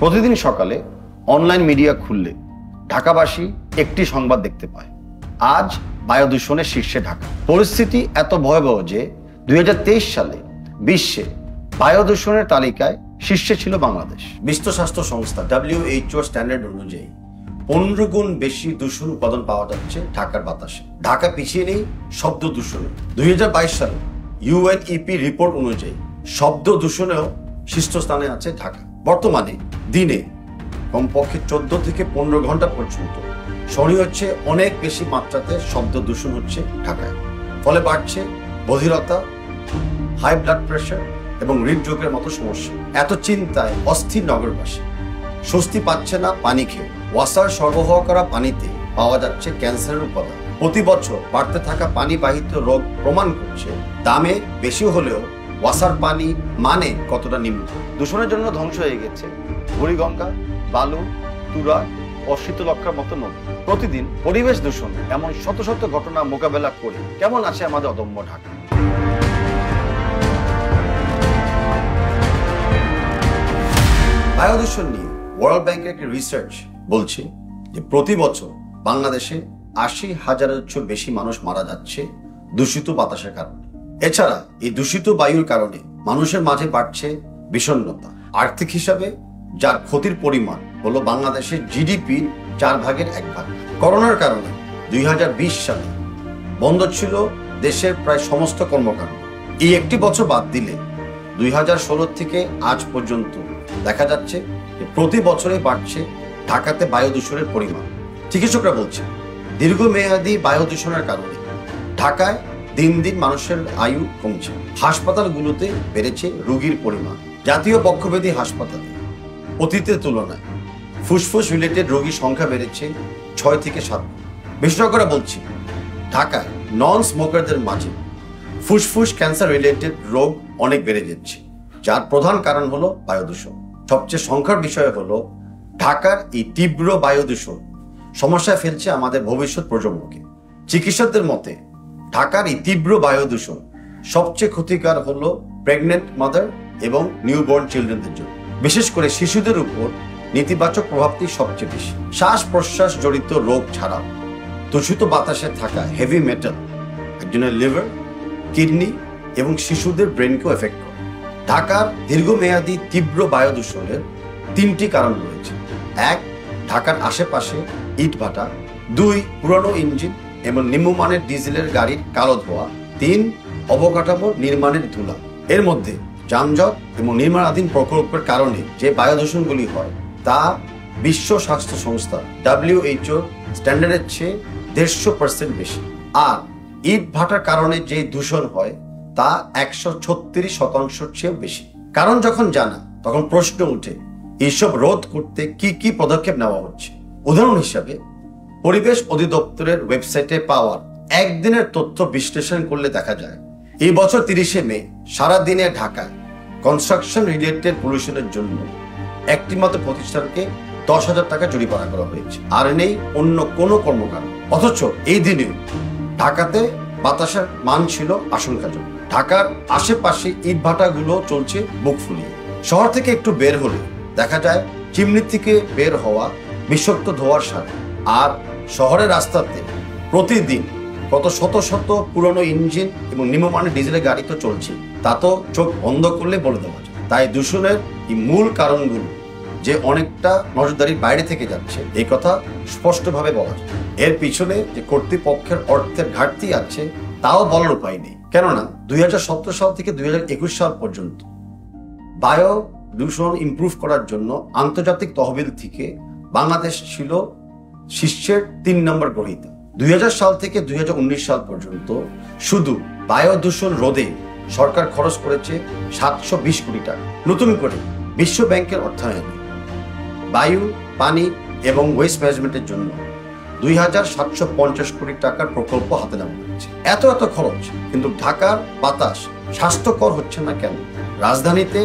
প্রতিদিন সকালে online media খুললে ঢাকাবাসী একটি সংবাদ দেখতে পায়, আজ বায়ু দূষণের শীর্ষে ঢাকা। পরিস্থিতি এত ভয়াবহ যে 2023 সালে বিশ্বে বায়ু দূষণের তালিকায় শীর্ষে ছিল বাংলাদেশ। বিশ্ব স্বাস্থ্য সংস্থা WHO স্ট্যান্ডার্ড অনুযায়ী 15 গুণ বেশি দূষণ উৎপাদন পাওয়া যাচ্ছে ঢাকার বাতাসে। ঢাকা পিছিয়ে নেই শব্দ দূষণে। 2022 সালে UNEP রিপোর্ট অনুযায়ী শব্দ দূষণেও শীর্ষস্থানে আছে ঢাকা। বর্তমানে দিনে কমপক্ষে 14 থেকে 15 ঘন্টা পর্যন্ত শনি হচ্ছে অনেক বেশি মাত্রাতে শব্দ দূষণ হচ্ছে ঢাকায়। ফলে বাড়ছে বধিরতা, হাই ব্লাড প্রেশার এবং হৃদরোগের মতো সমস্যা। এত চিন্তায় অস্থির নগরবাসী স্বস্তি পাচ্ছে না পানি খেয়ে। ওয়াসার সরবরাহ করা পানিতে পাওয়া যাচ্ছে ক্যান্সারের উপাদান। প্রতি বছর বাড়তে থাকা পানি বাহিত রোগ প্রমাণ করছে দামে বেশি হলেও ওয়াসার পানি মানে কতটা নিম্ন। দূষণের জন্য ধ্বংস হয়ে গেছে বুড়িগঙ্গা, বালু, তুরা ও শীতলক্ষার মতো নদী। প্রতিদিন পরিবেশ দূষণ এমন শত শত ঘটনা মোকাবেলা করে কেমন আছে আমাদের অদম্য ঢাকা। বায়ু দূষণ নিয়ে ওয়ার্ল্ড ব্যাংকের একটি রিসার্চ বলছে যে প্রতি বছর বাংলাদেশে 80,000-এর চেয়ে বেশি মানুষ মারা যাচ্ছে দূষিত বাতাসের কারণে। এছাড়া এই দূষিত বায়ুর কারণে মানুষের মাঝে বাড়ছে বিষণ্ণতা। আর্থিক হিসাবে যার ক্ষতির পরিমাণ হলো বাংলাদেশের জিডিপির 1/4 করোনার কারণে 2020 সালে বন্ধ ছিল দেশের প্রায় সমস্ত কর্মকাণ্ড। এই একটি বছর বাদ দিলে 2016 থেকে আজ পর্যন্ত দেখা যাচ্ছে যে প্রতি বছরে বাড়ছে ঢাকাতে বায়ু দূষণের পরিমাণ। চিকিৎসকরা বলছে দীর্ঘমেয়াদী বায়ু দূষণের কারণে ঢাকায় দিন দিন মানুষের আয়ু কমছে। হাসপাতালগুলোতে বেড়েছে রোগীর পরিমাণ। জাতীয় বক্ষব্যাধি হাসপাতালে অতীতের তুলনায় ফুসফুস রিলেটেড রোগীর সংখ্যা বেড়েছে 6 থেকে 7। বিশেষজ্ঞরা বলছে ঢাকায় নন স্মোকারদের মাঝে ফুসফুস ক্যান্সার রিলেটেড রোগ অনেক বেড়ে যাচ্ছে, যার প্রধান কারণ হলো বায়ু দূষণ। সবচেয়ে সংখ্যার বিষয় হলো ঢাকার এই তীব্র বায়ু দূষণ সমস্যায় ফেলছে আমাদের ভবিষ্যৎ প্রজন্মকে। চিকিৎসকদের মতে ঢাকার এই তীব্র বায়ু দূষণ সবচেয়ে ক্ষতিকর হলো প্রেগনেন্ট মাদার এবং নিউবর্ন চিলড্রেনদের জন্য। বিশেষ করে শিশুদের উপর নেতিবাচক প্রভাবটি সবচেয়ে বেশি। শ্বাস প্রশ্বাস জড়িত রোগ ছাড়াও দূষিত বাতাসে থাকা হেভি মেটাল একজনের লিভার, কিডনি এবং শিশুদের ব্রেনকেও এফেক্ট করে। ঢাকার দীর্ঘমেয়াদী তীব্র বায়ু দূষণের 3টি কারণ রয়েছে। 1, ঢাকার আশেপাশে ইটভাটা। 2, পুরনো ইঞ্জিন এবং নিম্নমানের ডিজেলের গাড়ির কালো ধোঁয়া। 3, অবকাঠামো নির্মাণের ধুলা। এর মধ্যে যানজট এবং নির্মাণাধীন প্রকল্পের কারণে যে বায়ু দূষণগুলি হয় তা বিশ্ব স্বাস্থ্য সংস্থা WHO স্ট্যান্ডার্ডের চেয়ে 150% বেশি। আর ইট ভাটার কারণে যে দূষণ হয় তা 136% চেয়েও বেশি। কারণ যখন জানা তখন প্রশ্ন উঠে এইসব রোধ করতে কি কি পদক্ষেপ নেওয়া হচ্ছে। উদাহরণ হিসাবে পরিবেশ অধিদপ্তরের ওয়েবসাইটে পাওয়া একদিনের তথ্য বিশ্লেষণ করলে দেখা যায় এই বছর 30শে মে সারাদিনে ঢাকায় কনস্ট্রাকশন রিলেটেড পলিউশনের জন্য একটি মাত্র প্রতিষ্ঠানকে 10,000 টাকা জরিমানা করা হয়েছে, আর নেই অন্য কোনো কর্মকাণ্ড। অথচ এই দিনেও ঢাকাতে বাতাসের মান ছিল আশঙ্কাজনক। ঢাকার আশেপাশে ইটভাটাগুলো চলছে বুক ফুলিয়ে। শহর থেকে একটু বের হলে দেখা যায় চিমনি থেকে বের হওয়া বিষাক্ত ধোঁয়ার সাথে। আর শহরের রাস্তাতে প্রতিদিন কত শত শত পুরনো ইঞ্জিন এবং নিম্নমানের ডিজেলের গাড়ি তো চলছে, তা তো চোখ বন্ধ করলে বলে দেওয়া যায়। তাই দূষণের এই মূল কারণগুলো যে অনেকটা নজরদারির বাইরে থেকে যাচ্ছে এই কথা স্পষ্টভাবে বলা যায়। এর পিছনে যে কর্তৃপক্ষের অর্থের ঘাটতি আছে তাও বলার উপায় নেই। কেননা 2017 সাল থেকে 2021 সাল পর্যন্ত বায়ু দূষণ ইমপ্রুভ করার জন্য আন্তর্জাতিক তহবিল থেকে বাংলাদেশ ছিল শীর্ষের 3 নম্বর গ্রহীতা। 2000 সাল থেকে 2019 সাল পর্যন্ত শুধু বায়ু দূষণ রোধে সরকার খরচ করেছে 720 কোটি টাকা। নতুন করে বিশ্ব ব্যাংকের অর্থায়নে বায়ু, পানি এবং ওয়েস্ট ম্যানেজমেন্টের জন্য 2750 কোটি টাকার প্রকল্প হাতে নেওয়া হয়েছে। এত খরচ, কিন্তু ঢাকার বাতাস স্বাস্থ্যকর হচ্ছে না কেন? রাজধানীতে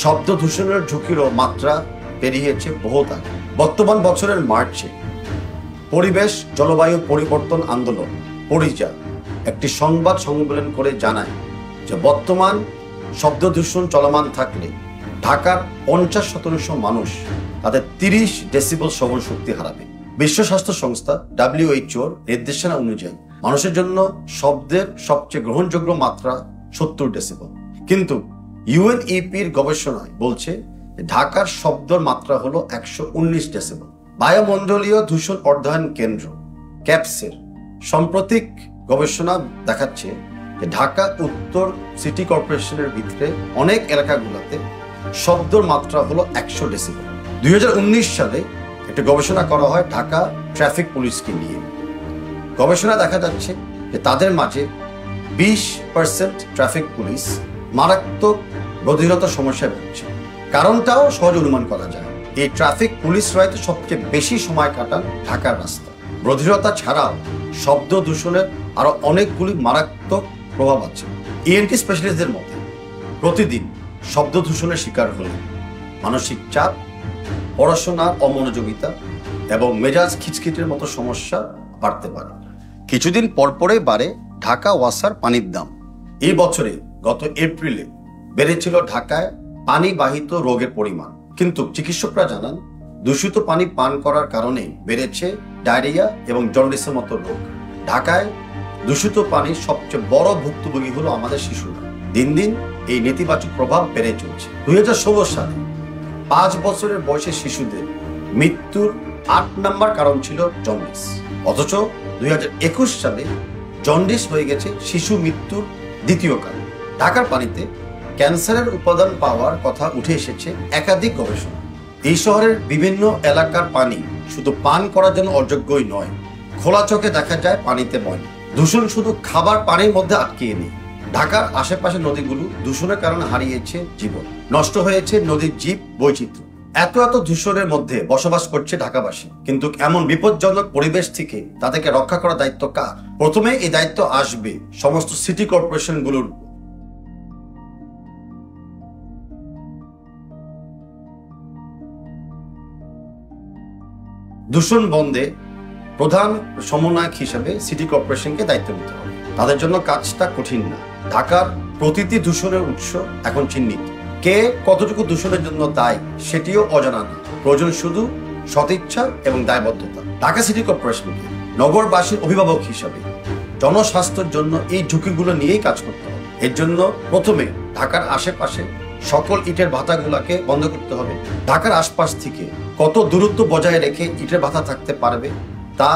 শব্দ দূষণের ঝুঁকিরও মাত্রা পেরিয়েছে বহুত আগে। বর্তমান বছরের মার্চে পরিবেশ জলবায়ু পরিবর্তন আন্দোলন পরিজা একটি সংবাদ সম্মেলন করে জানায় যে বর্তমান শব্দ দূষণ চলমান থাকলে ঢাকার 50% মানুষ তাদের 30 ডেসিবেল শ্রবণ শক্তি হারাবে। বিশ্ব স্বাস্থ্য সংস্থা WHO নির্দেশনা অনুযায়ী মানুষের জন্য শব্দের সবচেয়ে গ্রহণযোগ্য মাত্রা 70 ডেসিবেল, কিন্তু UNEP-র গবেষণায় বলছে ঢাকার শব্দের মাত্রা হলো 119 ডেসিবেল। বায়ুমণ্ডলীয় দূষণ অধ্যয়ন কেন্দ্র ক্যাপসের সাম্প্রতিক গবেষণা দেখাচ্ছে যে ঢাকা উত্তর সিটি কর্পোরেশনের ভিতরে অনেক এলাকাগুলোতে শব্দের মাত্রা হলো 100 ডেসিবেল। 2019 সালে একটা গবেষণা করা হয় ঢাকা ট্রাফিক পুলিশকে নিয়ে। গবেষণা দেখা যাচ্ছে যে তাদের মাঝে 20% ট্রাফিক পুলিশ মারাত্মক বধিরতার সমস্যায় ভুগছে। কারণটাও সহজ অনুমান করা যায়। এই ট্রাফিক পুলিশরাই তো সবচেয়ে বেশি সময় কাটান ঢাকার রাস্তা। বধিরতা ছাড়াও শব্দ দূষণের আরো অনেকগুলি মারাত্মক প্রভাব আছে। ENT স্পেশালিস্টদের মতে প্রতিদিন শব্দ দূষণের শিকার হলে মানসিক চাপ, পড়াশোনার অমনোযোগিতা এবং মেজাজ খিচখিচের মতো সমস্যা বাড়তে পারে। কিছুদিন পরপরে বাড়ে ঢাকা ওয়াসার পানির দাম। এই বছরে গত এপ্রিলে বেড়েছিল ঢাকায় পানিবাহিত রোগের পরিমাণ, কিন্তু চিকিৎসকরা জানান দূষিত পানি পান করার কারণে বেড়েছে ডায়রিয়া এবং জন্ডিসের মতো রোগ। ঢাকায় দূষিত পানির সবচেয়ে বড় ভুক্তভোগী হলো আমাদের শিশুরা। দিন দিন এই নেতিবাচক প্রভাব বেড়ে চলছে। 2016 সালে 5 বছরের বয়সের শিশুদের মৃত্যুর 8 নম্বর কারণ ছিল জন্ডিস, অথচ 2021 সালে জন্ডিস হয়ে গেছে শিশু মৃত্যুর দ্বিতীয় কারণ। ঢাকার পানিতে ক্যান্সারের উপাদান পাওয়ার কথা উঠে এসেছে একাধিক গবেষণা। এই শহরের বিভিন্ন এলাকার পানি শুধু পান করার জন্য অযোগ্যই নয়, খোলা চোখে দেখা যায় পানিতে ময়লা। দূষণ শুধু খাবার পানির মধ্যে আটকিয়ে নেই। ঢাকার আশেপাশে নদীগুলো দূষণের কারণে হারিয়েছে জীবন, নষ্ট হয়েছে নদীর জীব বৈচিত্র্য। এত দূষণের মধ্যে বসবাস করছে ঢাকাবাসী, কিন্তু এমন বিপজ্জনক পরিবেশ থেকে তাদেরকে রক্ষা করার দায়িত্ব কার? প্রথমে এই দায়িত্ব আসবে সমস্ত সিটি কর্পোরেশনগুলোর। দূষণ বন্ধে প্রধান সমন্বয়ক হিসেবে সিটি কর্পোরেশনকে দায়িত্ব নিতে হবে। তাদের জন্য কাজটা কঠিন না। ঢাকার প্রতিটি দূষণের উৎস এখন চিহ্নিত। কে কতটুকু দূষণের জন্য দায়ী সেটিও অজানা না। প্রয়োজন শুধু সদিচ্ছা এবং দায়বদ্ধতা। ঢাকা সিটি কর্পোরেশনকে নগরবাসীর অভিভাবক হিসাবে জনস্বাস্থ্যের জন্য এই ঝুঁকিগুলো নিয়েই কাজ করতে হবে। এর জন্য প্রথমে ঢাকার আশেপাশে সকল ইটের ভাটাগুলোকে বন্ধ করতে হবে। ঢাকার আশপাশ থেকে কত দূরত্ব বজায় রেখে ইটের ভাটা থাকতে পারবে তা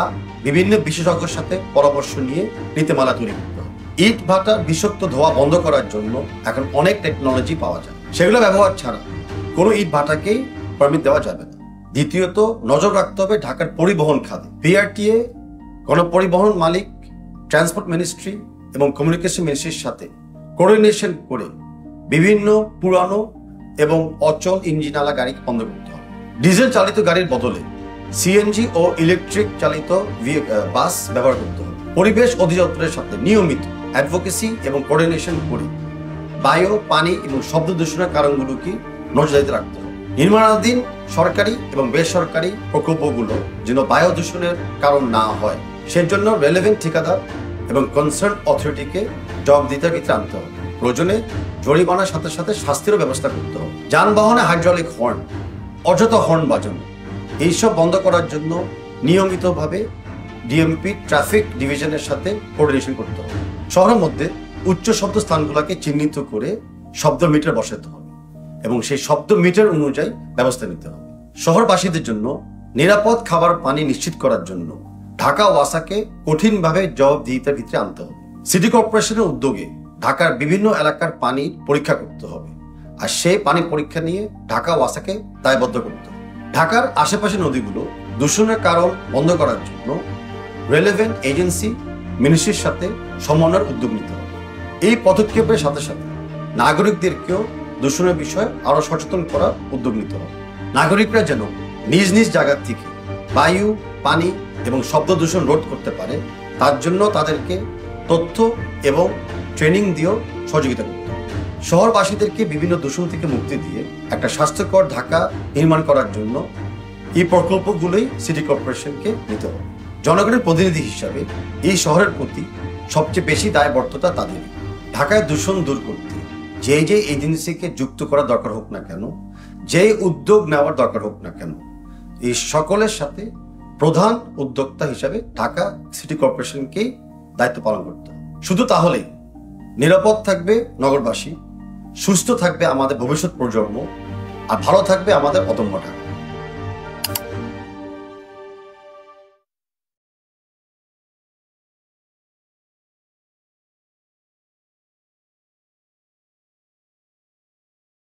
বিভিন্ন বিশেষজ্ঞের সাথে পরামর্শ নিয়ে নীতিমালা তৈরি করতে হবে। ইট ভাটার বিষাক্ত ধোঁয়া বন্ধ করার জন্য এখন অনেক টেকনোলজি পাওয়া যায়, সেগুলো ব্যবহার ছাড়া কোনো ইট ভাটাকেই পারমিট দেওয়া যাবে না। দ্বিতীয়ত, নজর রাখতে হবে ঢাকার পরিবহন খাতে। PRTA, গণপরিবহন মালিক, ট্রান্সপোর্ট মিনিস্ট্রি এবং কমিউনিকেশন মিনিস্ট্রির সাথে কোঅর্ডিনেশন করে বিভিন্ন পুরানো এবং অচল ইঞ্জিনওয়ালা গাড়ি বন্ধ করতে হবে। ডিজেল চালিত গাড়ির বদলে CNG ও ইলেকট্রিক চালিত বাস ব্যবহার করতে হবে। পরিবেশ অধিদপ্তরের সাথে নিয়মিত অ্যাডভোকেসি এবং কোঅর্ডিনেশন করে বায়ু, পানি এবং শব্দ দূষণের কারণগুলোকে নজরদারিতে রাখতে হবে। নির্মাণাধীন সরকারি এবং বেসরকারি প্রকল্পগুলো যেন বায়ু দূষণের কারণ না হয় সেজন্য রেলেভেন্ট ঠিকাদার এবং কনসার্ন অথরিটিকে জবাবদিহিতার ভিতরে আনতে হবে। প্রয়োজনে জরিমানার সাথে সাথে শাস্তিরও ব্যবস্থা করতে হবে। যানবাহনে হাইড্রোলিক হর্ন, অযথা হর্ন বাজানো, এইসব বন্ধ করার জন্য নিয়মিতভাবে DMP ট্রাফিক ডিভিশনের সাথে কোঅর্ডিনেশন করতে হবে। শহরের মধ্যে উচ্চ শব্দ স্থানগুলোকে চিহ্নিত করে শব্দ মিটার বসাতে হবে এবং সেই শব্দ মিটার অনুযায়ী ব্যবস্থা নিতে হবে। শহরবাসীদের জন্য নিরাপদ খাবার পানি নিশ্চিত করার জন্য ঢাকা ওয়াসাকে কঠিনভাবে জবাবদিহিতার ভিতরে আনতে হবে। সিটি কর্পোরেশনের উদ্যোগে ঢাকার বিভিন্ন এলাকার পানি পরীক্ষা করতে হবে, আর সেই পানি পরীক্ষা নিয়ে ঢাকা ওয়াসাকে দায়বদ্ধ করতে হবে। ঢাকার আশেপাশে নদীগুলো দূষণের কারণ বন্ধ করার জন্য রেলেভেন্ট এজেন্সি, মিনিস্ট্রির সাথে সমন্বয়ের উদ্যোগ নিতে হবে। এই পদক্ষেপের সাথে সাথে নাগরিকদেরকেও দূষণের বিষয়ে আরো সচেতন করার উদ্যোগ নিতে হবে। নাগরিকরা যেন নিজ নিজ জায়গা থেকে বায়ু, পানি এবং শব্দ দূষণ রোধ করতে পারে তার জন্য তাদেরকে তথ্য এবং ট্রেনিং দিয়েও সহযোগিতা করতে হবে। শহরবাসীদেরকে বিভিন্ন দূষণ থেকে মুক্তি দিয়ে একটা স্বাস্থ্যকর ঢাকা নির্মাণ করার জন্য এই প্রকল্পগুলোই সিটি কর্পোরেশনকে নিতে হবে। জনগণের প্রতিনিধি হিসাবে এই শহরের প্রতি সবচেয়ে বেশি দায়বদ্ধতা তাদের। ঢাকায় দূষণ দূর করতে যে যে এজেন্সিকে যুক্ত করা দরকার হোক না কেন, যে উদ্যোগ নেওয়ার দরকার হোক না কেন, এই সকলের সাথে প্রধান উদ্যোক্তা হিসাবে ঢাকা সিটি কর্পোরেশনকেই দায়িত্ব পালন করতে হবে। শুধু তাহলেই নিরাপদ থাকবে নগরবাসী, সুস্থ থাকবে আমাদের ভবিষ্যৎ প্রজন্ম, আর ভালো থাকবে আমাদের অদম্য ঢাকা।